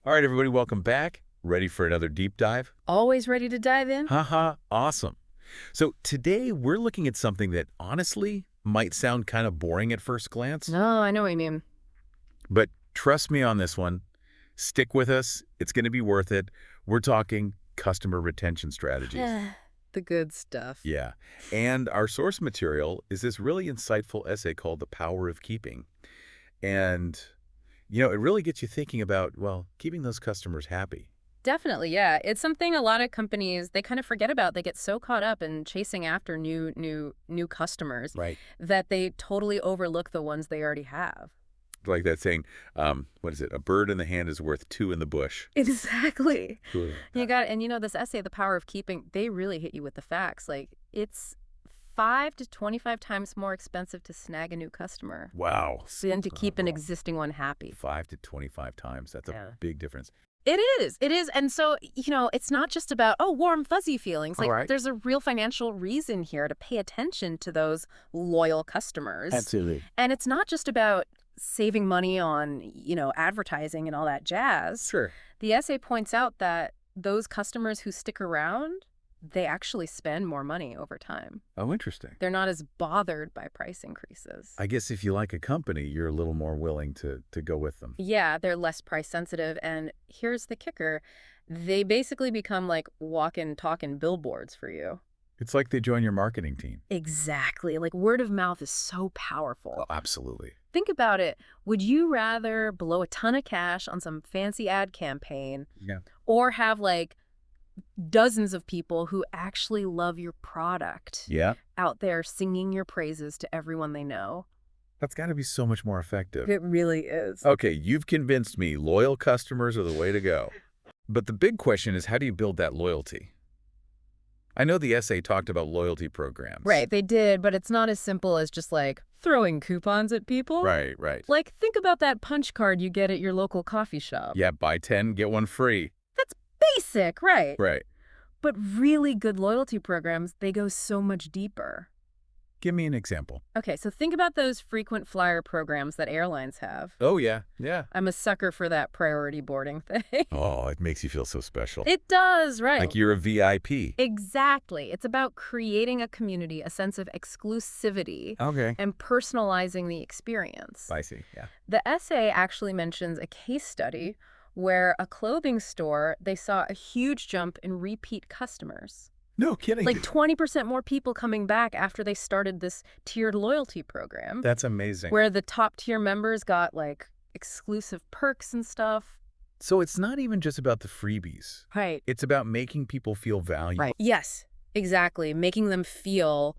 All right, everybody, welcome back. Ready for another deep dive? Always ready to dive in? Haha, awesome. So today we're looking at something that honestly might sound kind of boring at first glance, No, I know what you mean. but trust me on this one. Stick with us. It's going to be worth it. We're talking customer retention strategies. The good stuff. Yeah. And our source material is this really insightful essay called The Power of Keeping. And, it really gets you thinking about, well, keeping those customers happy. Definitely, yeah. It's something a lot of companies they kind of forget about. They get so caught up in chasing after new customers Right. that they totally overlook the ones they already have. Like that saying, what is it? A bird in the hand is worth two in the bush. Exactly. Cool. This essay, The Power of Keeping, they really hit you with the facts. Like, it's 5 to 25 times more expensive to snag a new customer Wow. than to keep an existing one happy. 5 to 25 times. That's a Yeah. big difference. It is. It is. And so, it's not just about, warm, fuzzy feelings. All right. There's a real financial reason here to pay attention to those loyal customers. Absolutely. And it's not just about saving money on, advertising and all that jazz. Sure. The essay points out that those customers who stick around, they actually spend more money over time. Oh, interesting. They're not as bothered by price increases. I guess if you like a company, you're a little more willing to go with them. Yeah, they're less price sensitive. And here's the kicker. They basically become like walking, talking billboards for you. It's like they join your marketing team. Exactly. Like word of mouth is so powerful. Oh, absolutely. Think about it. Would you rather blow a ton of cash on some fancy ad campaign Yeah. or have like dozens of people who actually love your product Yeah. out there singing your praises to everyone they know? That's got to be so much more effective. It really is. Okay, you've convinced me. Loyal customers are the way to go. But the big question is, how do you build that loyalty? I know the essay talked about loyalty programs. Right, they did, but it's not as simple as just like throwing coupons at people. Right, right. Like, think about that punch card you get at your local coffee shop. Yeah, buy 10, get one free. That's basic, right? Right. But really good loyalty programs, they go so much deeper. Give me an example. Okay, so think about those frequent flyer programs that airlines have. Oh, yeah. Yeah. I'm a sucker for that priority boarding thing. Oh, it makes you feel so special. It does, right? Like you're a VIP. Exactly. It's about creating a community, a sense of exclusivity, Okay. and personalizing the experience. I see. Yeah. The essay actually mentions a case study where a clothing store, they saw a huge jump in repeat customers. No kidding. Like 20% more people coming back after they started this tiered loyalty program. That's amazing. Where the top tier members got like exclusive perks and stuff. So it's not even just about the freebies. Right. It's about making people feel valued. Right. Yes, exactly. Making them feel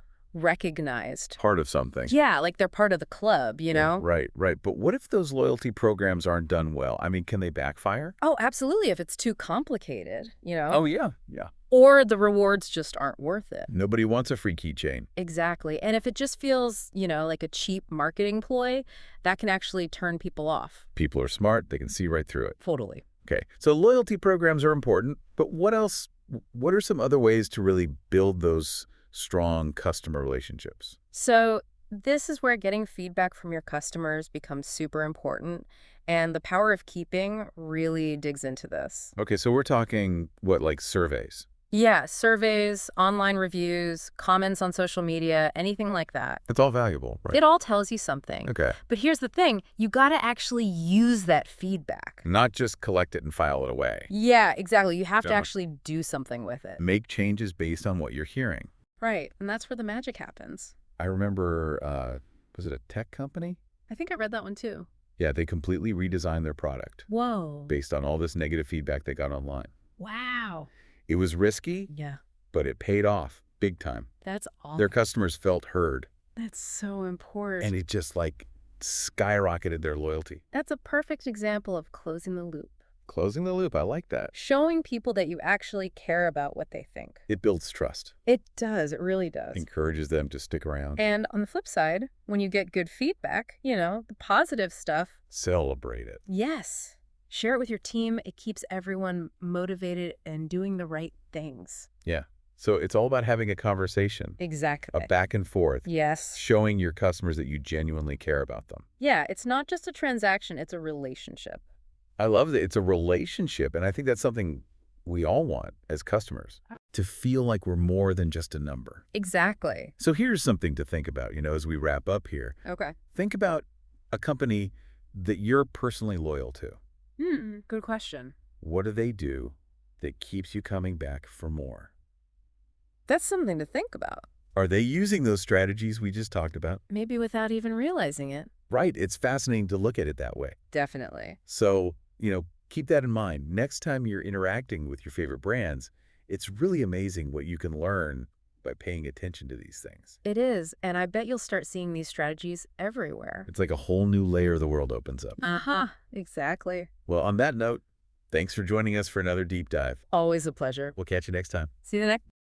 recognized. Part of something. Yeah, like they're part of the club, you know? Right, right. But what if those loyalty programs aren't done well? I mean, can they backfire? Oh, absolutely, if it's too complicated, Oh, yeah. Yeah. Or the rewards just aren't worth it. Nobody wants a free keychain. Exactly. And if it just feels, like a cheap marketing ploy, that can actually turn people off. People are smart. They can see right through it. Totally. Okay. So loyalty programs are important, but what else? What are some other ways to really build those strong customer relationships? So this is where getting feedback from your customers becomes super important. And the Power of Keeping really digs into this. Okay. So we're talking what, like surveys? Yeah, surveys, online reviews, comments on social media, anything like that. It's all valuable, right? It all tells you something. Okay. But here's the thing. You got to actually use that feedback. Not just collect it and file it away. Yeah, exactly. You have to Yeah. actually do something with it. Make changes based on what you're hearing. Right. And that's where the magic happens. I remember, was it a tech company? I think I read that one too. Yeah, they completely redesigned their product Whoa. based on all this negative feedback they got online. Wow. It was risky, Yeah. but it paid off big time. That's awesome. Their customers felt heard, That's so important. and it just like skyrocketed their loyalty. That's a perfect example of closing the loop. Closing the loop, I like that. Showing people that you actually care about what they think. It builds trust, It does. It really does. encourages them to stick around. And on the flip side, when you get good feedback, the positive stuff, Celebrate it. yes. Share it with your team. It keeps everyone motivated and doing the right things. Yeah. So it's all about having a conversation, Exactly. a back and forth, Yes. showing your customers that you genuinely care about them. Yeah, it's not just a transaction, it's a relationship. I love that it's a relationship, and I think that's something we all want as customers, to feel like we're more than just a number. Exactly. So here's something to think about, as we wrap up here. Okay. Think about a company that you're personally loyal to. Good question. What do they do that keeps you coming back for more? That's something to think about. Are they using those strategies we just talked about? Maybe without even realizing it. Right, it's fascinating to look at it that way. Definitely. So, keep that in mind. Next time you're interacting with your favorite brands, it's really amazing what you can learn by paying attention to these things. It is, and I bet you'll start seeing these strategies everywhere. It's like a whole new layer of the world opens up. Uh-huh. Exactly. Well, on that note, thanks for joining us for another deep dive. Always a pleasure. We'll catch you next time. See you next